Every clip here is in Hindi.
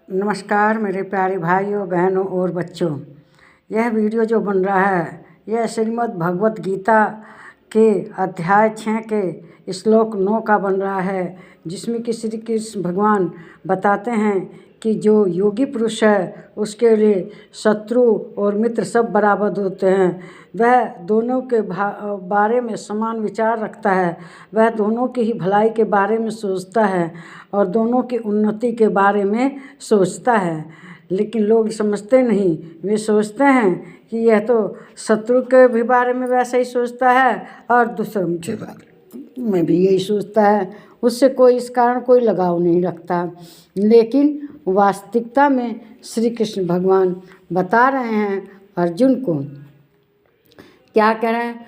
नमस्कार मेरे प्यारे भाइयों बहनों और बच्चों। यह वीडियो जो बन रहा है यह श्रीमद् भगवत गीता के अध्याय 6 के श्लोक 9 का बन रहा है, जिसमें कि श्री कृष्ण भगवान बताते हैं कि जो योगी पुरुष है उसके लिए शत्रु और मित्र सब बराबर होते हैं। वह दोनों के बारे में समान विचार रखता है, वह दोनों की ही भलाई के बारे में सोचता है और दोनों की उन्नति के बारे में सोचता है। लेकिन लोग समझते नहीं, वे सोचते हैं कि यह तो शत्रु के भी बारे में वैसा ही सोचता है और दूसरों के बारे में भी यही सोचता है, उससे कोई इस कारण कोई लगाव नहीं रखता। लेकिन वास्तविकता में श्री कृष्ण भगवान बता रहे हैं अर्जुन को, क्या कह रहे हैं?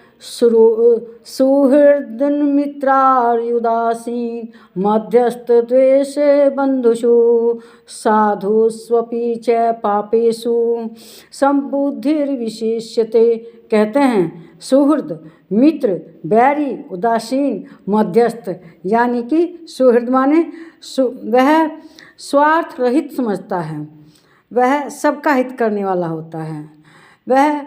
सुहृदन मित्रार्युदासीन मध्यस्थ द्वेषे बंधुषु साधुस्वपि च पापेषु संबुद्धिर्विशेष्यते। कहते हैं सुहृद, मित्र, बैरी, उदासीन, मध्यस्थ, यानी कि सुहृद माने वह स्वार्थ रहित समझता है, वह सबका हित करने वाला होता है, वह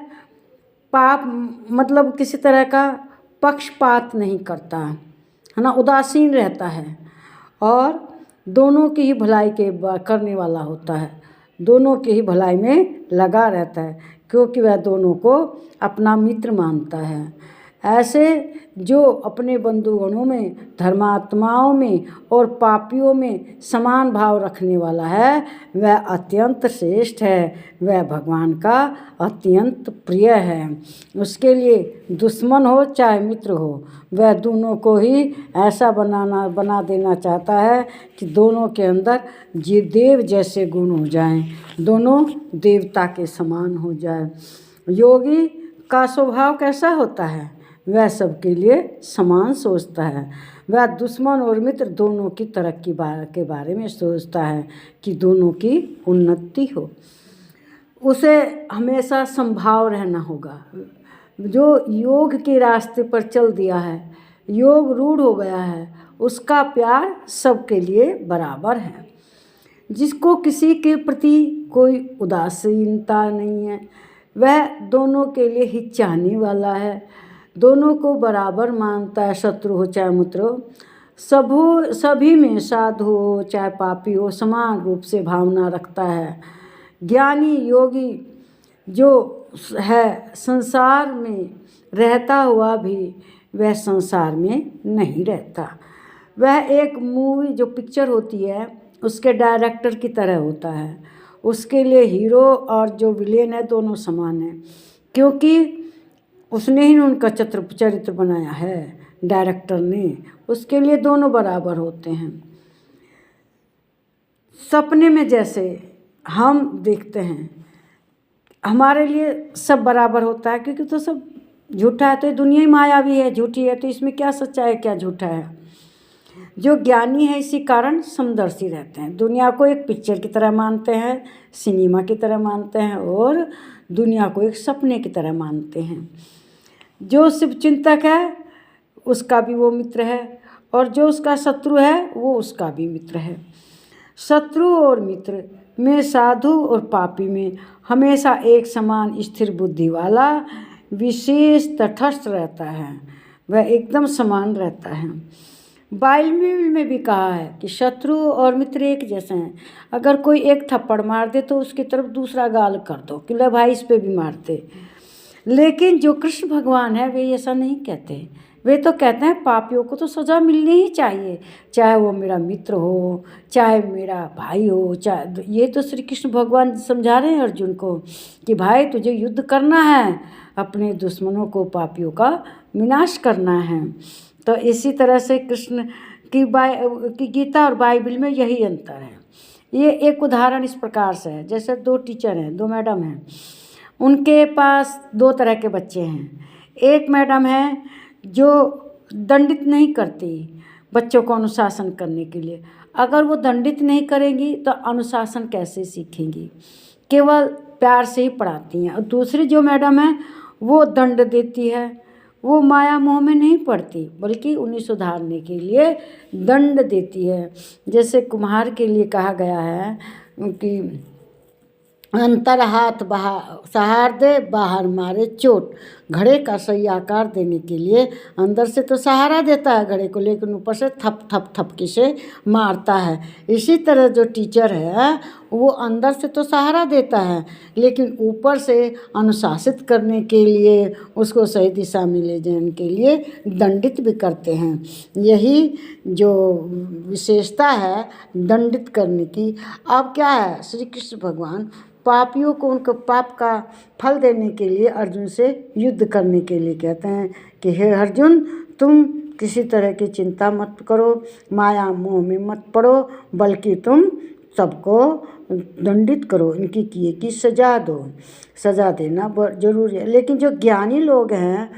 पाप मतलब किसी तरह का पक्षपात नहीं करता है ना, उदासीन रहता है और दोनों की ही भलाई के करने वाला होता है, दोनों की ही भलाई में लगा रहता है, क्योंकि वह दोनों को अपना मित्र मानता है। ऐसे जो अपने बंधुगणों में, धर्मात्माओं में और पापियों में समान भाव रखने वाला है, वह अत्यंत श्रेष्ठ है, वह भगवान का अत्यंत प्रिय है। उसके लिए दुश्मन हो चाहे मित्र हो, वह दोनों को ही ऐसा बना देना चाहता है कि दोनों के अंदर देव जैसे गुण हो जाएं, दोनों देवता के समान हो जाए। योगी का स्वभाव कैसा होता है? वह सबके लिए समान सोचता है, वह दुश्मन और मित्र दोनों की तरक्की के बारे में सोचता है कि दोनों की उन्नति हो। उसे हमेशा संभाव रहना होगा। जो योग के रास्ते पर चल दिया है, योग रूढ़ हो गया है, उसका प्यार सबके लिए बराबर है। जिसको किसी के प्रति कोई उदासीनता नहीं है, वह दोनों के लिए हित चाहने वाला है, दोनों को बराबर मानता है, शत्रु हो चाहे मित्र हो, सभी में साधु हो चाहे पापी हो समान रूप से भावना रखता है। ज्ञानी योगी जो है संसार में रहता हुआ भी वह संसार में नहीं रहता, वह एक मूवी जो पिक्चर होती है उसके डायरेक्टर की तरह होता है। उसके लिए हीरो और जो विलेन है दोनों समान हैं, क्योंकि उसने ही उनका चरित्र बनाया है, डायरेक्टर ने, उसके लिए दोनों बराबर होते हैं। सपने में जैसे हम देखते हैं हमारे लिए सब बराबर होता है, क्योंकि तो सब झूठा है, तो ये दुनिया ही मायावी है, झूठी है, तो इसमें क्या सच्चा है क्या झूठा है। जो ज्ञानी है इसी कारण समदर्शी रहते हैं, दुनिया को एक पिक्चर की तरह मानते हैं, सिनेमा की तरह मानते हैं और दुनिया को एक सपने की तरह मानते हैं। जो शिव चिंतक है उसका भी वो मित्र है और जो उसका शत्रु है वो उसका भी मित्र है। शत्रु और मित्र में, साधु और पापी में हमेशा एक समान स्थिर बुद्धि वाला विशेष तटस्थ रहता है, वह एकदम समान रहता है। बाइबल में भी कहा है कि शत्रु और मित्र एक जैसे हैं। अगर कोई एक थप्पड़ मार दे तो उसकी तरफ दूसरा गाल कर दो कि ले भाई इस पे भी मारते। लेकिन जो कृष्ण भगवान है वे ऐसा नहीं कहते, वे तो कहते हैं पापियों को तो सज़ा मिलनी ही चाहिए, चाहे वो मेरा मित्र हो चाहे मेरा भाई हो, चाहे। ये तो श्री कृष्ण भगवान समझा रहे हैं अर्जुन को कि भाई तुझे युद्ध करना है, अपने दुश्मनों को, पापियों का विनाश करना है। तो इसी तरह से कृष्ण की गीता और बाइबल में यही अंतर है। ये एक उदाहरण इस प्रकार से है, जैसे दो टीचर हैं, दो मैडम हैं, उनके पास दो तरह के बच्चे हैं। एक मैडम है जो दंडित नहीं करती बच्चों को अनुशासन करने के लिए, अगर वो दंडित नहीं करेंगी तो अनुशासन कैसे सीखेंगी, केवल प्यार से ही पढ़ाती हैं। और दूसरी जो मैडम है वो दंड देती है, वो माया मोह में नहीं पड़ती बल्कि उन्हें सुधारने के लिए दंड देती है। जैसे कुम्हार के लिए कहा गया है कि अंतर हाथ सहार दे, बाहर मारे चोट। घड़े का सही आकार देने के लिए अंदर से तो सहारा देता है घड़े को, लेकिन ऊपर से थप थप थपकी से मारता है। इसी तरह जो टीचर है वो अंदर से तो सहारा देता है, लेकिन ऊपर से अनुशासित करने के लिए, उसको सही दिशा में ले जाने के लिए दंडित भी करते हैं। यही जो विशेषता है दंडित करने की। अब क्या है, श्री कृष्ण भगवान पापियों को उनके पाप का फल देने के लिए अर्जुन से युद्ध करने के लिए कहते हैं कि हे अर्जुन, तुम किसी तरह की चिंता मत करो, माया मोह में मत पड़ो, बल्कि तुम सबको दंडित करो, इनकी किए की सजा दो। सजा देना जरूरी है, लेकिन जो ज्ञानी लोग हैं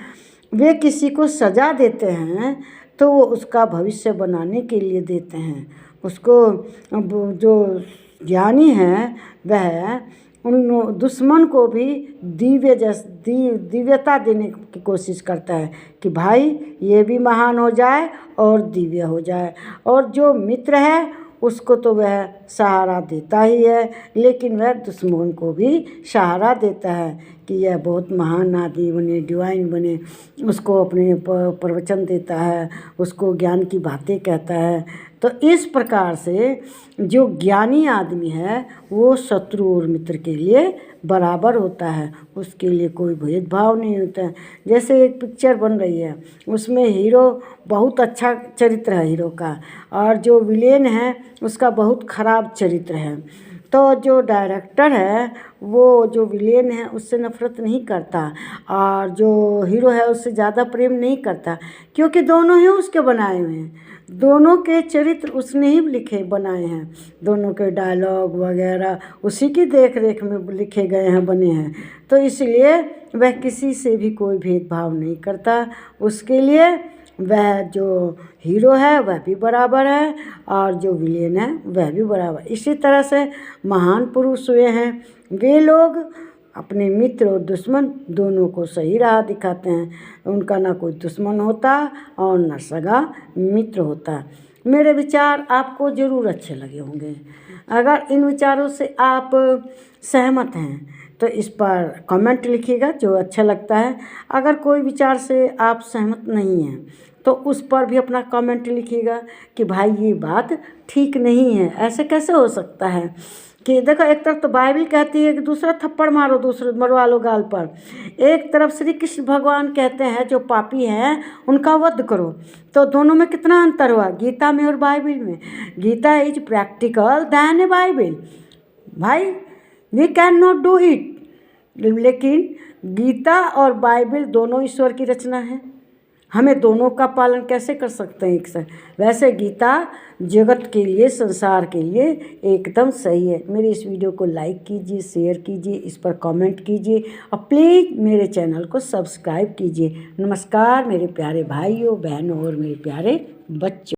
वे किसी को सजा देते हैं तो वो उसका भविष्य बनाने के लिए देते हैं। उसको जो ज्ञानी है वह उन दुश्मन को भी दिव्यता देने की कोशिश करता है कि भाई ये भी महान हो जाए और दिव्य हो जाए। और जो मित्र है उसको तो वह सहारा देता ही है, लेकिन वह दुश्मन को भी सहारा देता है कि यह बहुत महान आदमी बने, डिवाइन बने। उसको अपने प्रवचन देता है, उसको ज्ञान की बातें कहता है। तो इस प्रकार से जो ज्ञानी आदमी है वो शत्रु और मित्र के लिए बराबर होता है, उसके लिए कोई भेदभाव नहीं होता है। जैसे एक पिक्चर बन रही है, उसमें हीरो बहुत अच्छा चरित्र है हीरो का, और जो विलेन है उसका बहुत खराब चरित्र है। तो जो डायरेक्टर है वो जो विलेन है उससे नफरत नहीं करता, और जो हीरो है उससे ज़्यादा प्रेम नहीं करता, क्योंकि दोनों ही उसके बनाए हुए हैं, दोनों के चरित्र उसने ही लिखे बनाए हैं, दोनों के डायलॉग वगैरह उसी की देख रेख में लिखे गए हैं, बने हैं। तो इसलिए वह किसी से भी कोई भेदभाव नहीं करता, उसके लिए वह जो हीरो है वह भी बराबर है और जो विलेन है वह भी बराबर। इसी तरह से महान पुरुष हुए हैं, वे लोग अपने मित्र और दुश्मन दोनों को सही राह दिखाते हैं। उनका ना कोई दुश्मन होता और ना सगा मित्र होता। मेरे विचार आपको ज़रूर अच्छे लगे होंगे। अगर इन विचारों से आप सहमत हैं तो इस पर कमेंट लिखिएगा जो अच्छा लगता है। अगर कोई विचार से आप सहमत नहीं हैं तो उस पर भी अपना कमेंट लिखिएगा कि भाई ये बात ठीक नहीं है, ऐसे कैसे हो सकता है। कि देखो, एक तरफ तो बाइबल कहती है कि दूसरा थप्पड़ मारो, दूसरे मरवा लो गाल पर। एक तरफ श्री कृष्ण भगवान कहते हैं जो पापी हैं उनका वध करो। तो दोनों में कितना अंतर हुआ, गीता में और बाइबल में। Gita is practical than a Bible. भाई we can not do it, लेकिन गीता और बाइबल दोनों ईश्वर की रचना है, हमें दोनों का पालन कैसे कर सकते हैं एक साथ। वैसे गीता जगत के लिए, संसार के लिए एकदम सही है। मेरे इस वीडियो को लाइक कीजिए, शेयर कीजिए, इस पर कमेंट कीजिए और प्लीज़ मेरे चैनल को सब्सक्राइब कीजिए। नमस्कार मेरे प्यारे भाइयों बहनों और मेरे प्यारे बच्चों।